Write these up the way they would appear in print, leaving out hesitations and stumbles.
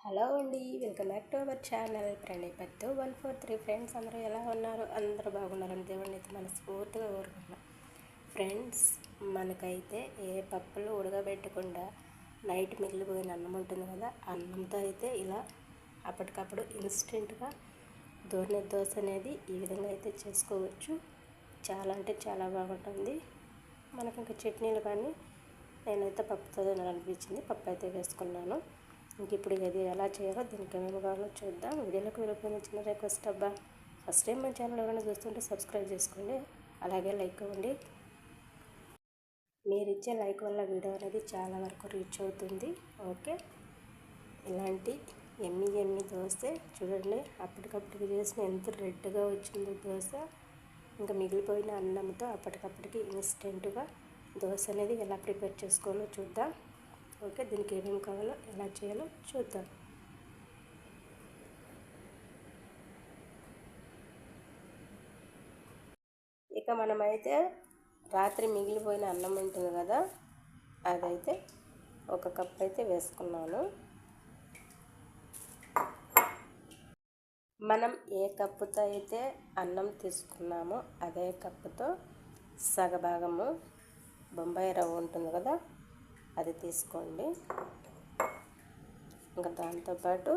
Hello అండి, welcome back to our channel ప్రణయపత్తు 143. Friends అందరూ ఎలా ఉన్నారు? అందరూ బాగున్నారని దేవుడిని అయితే మనస్ఫూర్తిగా కోరుకుంటున్నాం. ఫ్రెండ్స్, మనకైతే ఏ పప్పులు ఉడకబెట్టకుండా నైట్ మిగిలిపోయిన అన్నం ఉంటుంది కదా, అన్నంతో అయితే ఇలా అప్పటికప్పుడు ఇన్స్టెంట్గా దోశ అనేది ఈ విధంగా అయితే చేసుకోవచ్చు. చాలా అంటే చాలా బాగుంటుంది. మనకి ఇంకా చట్నీలు కానీ నేనైతే పప్పుతో అనిపించింది, పప్పు అయితే వేసుకున్నాను. ఇంక ఇప్పుడు ఇది ఎలా చేయాలో దీనికి ఏమేమి కావాలో చూద్దాం. వీడియోలోకి వెళ్ళిపోయిన చిన్న రిక్వెస్ట్ అబ్బా, ఫస్ట్ టైం మన ఛానల్ ఎవరైనా చూస్తుంటే సబ్స్క్రైబ్ చేసుకోండి, అలాగే లైక్ ఇవ్వండి. మీరు ఇచ్చే లైక్ వల్ల వీడియో అనేది చాలా వరకు రీచ్ అవుతుంది. ఓకే, ఇలాంటి ఎమ్మి దోశ చూడండి, అప్పటికప్పటికి చేసిన ఎంత రెడ్గా వచ్చిందో దోశ. ఇంకా మిగిలిపోయిన అన్నంతో అప్పటికప్పటికి ఇన్స్టెంట్గా దోశ అనేది ఎలా ప్రిపేర్ చేసుకోవాలో చూద్దాం. ఓకే, దీనికి ఏమేమి కావాలో ఎలా చేయాలో చూద్దాం. ఇక మనమైతే రాత్రి మిగిలిపోయిన అన్నం ఉంటుంది కదా, అదైతే ఒక కప్ అయితే వేసుకున్నాను. మనం ఏ కప్పుతో అయితే అన్నం తీసుకున్నామో అదే కప్పుతో సగభాగము బొంబాయి రవ్వ ఉంటుంది కదా, అది తీసుకోండి. ఇంకా దాంతోపాటు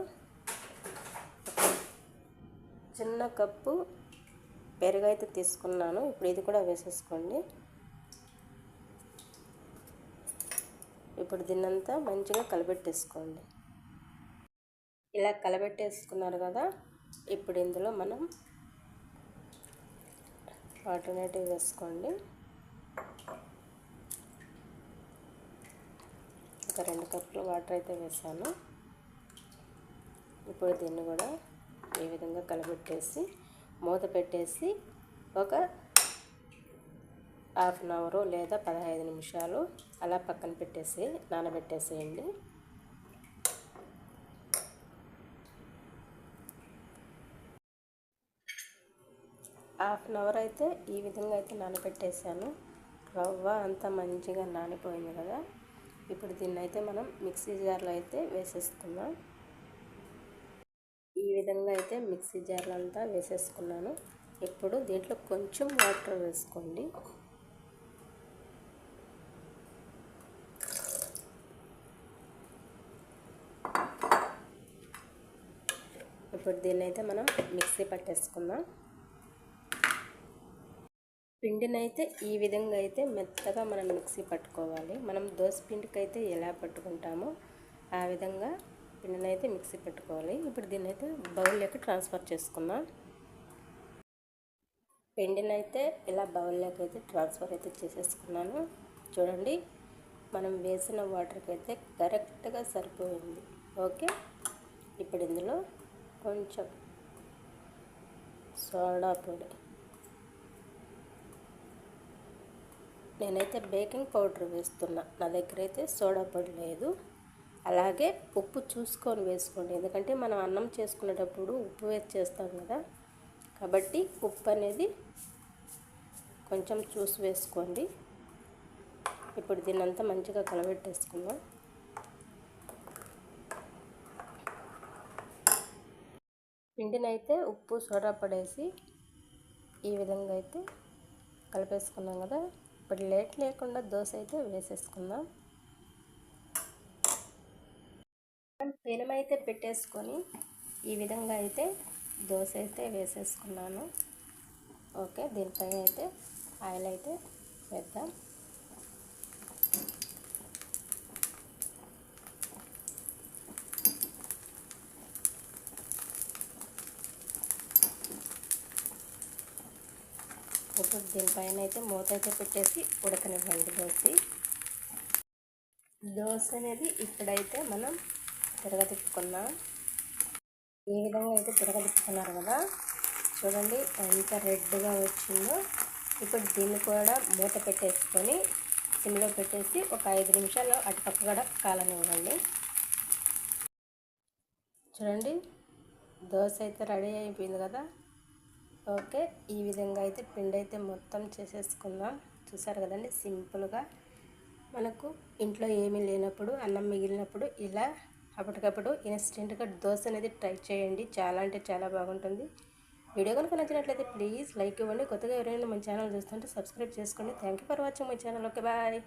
చిన్న కప్పు పెరుగు అయితే తీసుకున్నాను. ఇప్పుడు ఇది కూడా వేసేసుకోండి. ఇప్పుడు దీన్నంతా మంచిగా కలబెట్టేసుకోండి. ఇలా కలబెట్టేసుకున్నారు కదా, ఇప్పుడు ఇందులో మనం వాటర్ అనేటివి వేసుకోండి. ఒక 2 కప్పులు వాటర్ అయితే వేసాను. ఇప్పుడు దీన్ని కూడా ఈ విధంగా కలబెట్టేసి మూత పెట్టేసి ఒక హాఫ్ అన్ అవర్ లేదా 15 నిమిషాలు అలా పక్కన పెట్టేసి నానబెట్టేసేయండి. హాఫ్ అన్ అవర్ అయితే ఈ విధంగా అయితే నానబెట్టేసాను. రవ్వ అంతా మంచిగా నానిపోయింది కదా, ఇప్పుడు దీన్ని అయితే మనం మిక్సీ జార్లో అయితే వేసేసుకుందాం. ఈ విధంగా అయితే మిక్సీ జార్లో అంతా వేసేసుకున్నాను. ఇప్పుడు దీంట్లో కొంచెం వాటర్ వేసుకోండి. ఇప్పుడు దీన్ని అయితే మనం మిక్సీ పట్టేసుకుందాం. పిండిని అయితే ఈ విధంగా అయితే మెత్తగా మనం మిక్సీ పట్టుకోవాలి. మనం దోశ పిండికి అయితే ఎలా పట్టుకుంటామో ఆ విధంగా పిండిని అయితే మిక్సీ పెట్టుకోవాలి. ఇప్పుడు దీన్ని అయితే బౌల్లోకి ట్రాన్స్ఫర్ చేసుకుందాం. పిండిని అయితే ఇలా బౌల్లోకి అయితే ట్రాన్స్ఫర్ అయితే చేసేసుకున్నాను. చూడండి, మనం వేసిన వాటర్కి అయితే కరెక్ట్గా సరిపోయింది. ఓకే, ఇప్పుడు ఇందులో కొంచెం సోడా పొడి, నేనైతే బేకింగ్ పౌడర్ వేస్తున్నా, నా దగ్గర అయితే సోడా పొడి లేదు. అలాగే ఉప్పు చూసుకొని వేసుకోండి, ఎందుకంటే మనం అన్నం చేసుకునేటప్పుడు ఉప్పు వేసి చేస్తాం కదా, కాబట్టి ఉప్పు అనేది కొంచెం చూసి వేసుకోండి. ఇప్పుడు దీన్నంతా మంచిగా కలబెట్టేసుకుందాం. పిండినైతే ఉప్పు సోడా పడేసి ఈ విధంగా అయితే కలిపేసుకున్నాం కదా, ఇప్పుడు లేట్ లేకుండా దోశ అయితే వేసేసుకుందాం. పెనం అయితే పెట్టేసుకొని ఈ విధంగా అయితే దోశ అయితే వేసేసుకున్నాను. ఓకే, దీనిపైన అయితే ఆయిల్ అయితే వేద్దాం. ఇప్పుడు దీనిపైన అయితే మూత అయితే పెట్టేసి ఉడకనివ్వండి దోశ అనేది. ఇప్పుడైతే మనం తిరగతిప్పుకున్నాం. ఈ విధంగా అయితే తిరగతిప్పుకున్నారు కదా, చూడండి ఎంత రెడ్గా వచ్చిందో. ఇప్పుడు దీన్ని కూడా మూత పెట్టేసుకొని సిమ్లో పెట్టేసి ఒక 5 నిమిషాలు అటుపక్క కూడా కాలనివ్వండి. చూడండి, దోశ అయితే రెడీ అయిపోయింది కదా. ఓకే, ఈ విధంగా అయితే పిండి అయితే మొత్తం చేసేసుకుందాం. చూసారు కదండి, సింపుల్గా మనకు ఇంట్లో ఏమీ లేనప్పుడు అన్నం మిగిలినప్పుడు ఇలా అప్పటికప్పుడు ఇన్స్టెంట్గా దోశ అనేది ట్రై చేయండి. చాలా అంటే చాలా బాగుంటుంది. వీడియో కనుక నచ్చినట్లయితే ప్లీజ్ లైక్ ఇవ్వండి. కొత్తగా ఎవరైనా మన ఛానల్ చూస్తుంటే సబ్స్క్రైబ్ చేసుకోండి. Thank you for watching my channel. Okay bye.